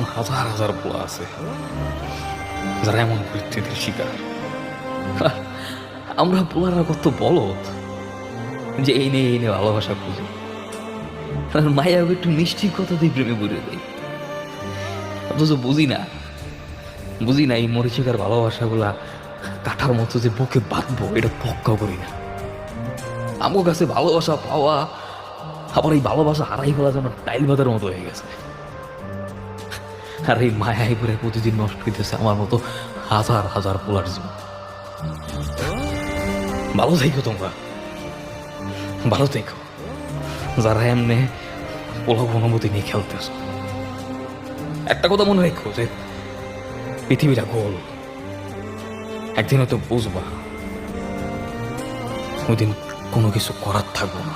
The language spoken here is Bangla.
এমন হাজার হাজার পোলা আছে যারা এমন পরিস্থিতির শিকার। আমরা পোলারা কত বলদ যে এই নে ভালোবাসা খুঁজে, আর মায়াকে একটু মিষ্টি কথা দিয়ে প্রেমে পড়ে দেয়। অথচ বুঝি না এই মরিচিকার ভালোবাসাগুলা কাঠার মতো যে বুকে বাঁধবো এটা পক্কা করি না। আমার কাছে ভালোবাসা পাওয়া আবার এই ভালোবাসা হারাই ফেলা যেন টাইল বাঁধার মতো হয়ে গেছে। আর এই মায়াই করে প্রতিদিন নষ্ট হইতেছে আমার মতো হাজার হাজার পোলার জীবন। ভালো থেকো তোমরা, ভালো থেকো যারা এমনি পোলা অনুমতি নিয়ে খেলতেছ। একটা কথা মনে রেখো যে পৃথিবীটা গোল, একদিন হয়তো বুঝবা, ওই দিন কোনো কিছু করার থাকবো না।